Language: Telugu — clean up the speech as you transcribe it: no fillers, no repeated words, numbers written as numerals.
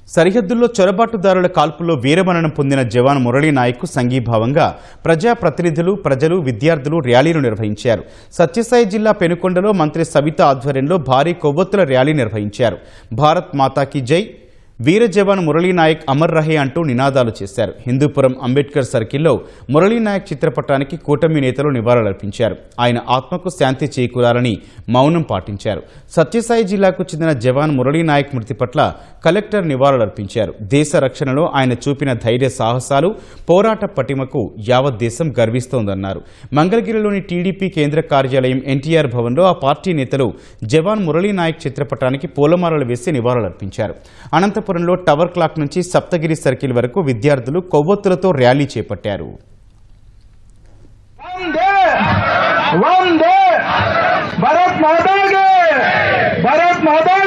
సరిహద్దుల్లో చొరబాటుదారుల కాల్పుల్లో వీరమరణం పొందిన జవాన్ మురళీ నాయక్కు సంఘీభావంగా ప్రజాప్రతినిధులు, ప్రజలు, విద్యార్థులు ర్యాలీలు నిర్వహించారు. సత్యసాయి జిల్లా పెనుకొండలో మంత్రి సవిత ఆధ్వర్యంలో భారీ కొవ్వొత్తుల ర్యాలీ నిర్వహించారు. భారత్ మాతాకి జై, వీర జవాన్ మురళీ నాయక్ అమర్ రహే అంటూ నినాదాలు చేశారు. హిందూపురం అంబేద్కర్ సర్కిల్లో మురళీ నాయక్ చిత్రపటానికి కూటమి నేతలు నివాళులర్పించారు. ఆయన ఆత్మకు శాంతి చేకూరాలని మౌనం పాటించారు. సత్యసాయి జిల్లాకు చెందిన జవాన్ మురళీ నాయక్ మృతి పట్ల కలెక్టర్ నివాళులర్పించారు. దేశ రక్షణలో ఆయన చూపిన ధైర్య సాహసాలు, పోరాట పటిమకు యావత్ దేశం గర్విస్తోందన్నారు. మంగళగిరిలోని టీడీపీ కేంద్ర కార్యాలయం ఎన్టీఆర్ భవన్లో ఆ పార్టీ నేతలు జవాన్ మురళీ నాయక్ చిత్రపటానికి పూలమాలలు వేసి నివాళులర్పించారు. అనంతపురంలో టవర్ క్లాక్ నుంచి సప్తగిరి సర్కిల్ వరకు విద్యార్థులు కొవ్వొత్తులతో ర్యాలీ చేపట్టారు. भारत माता के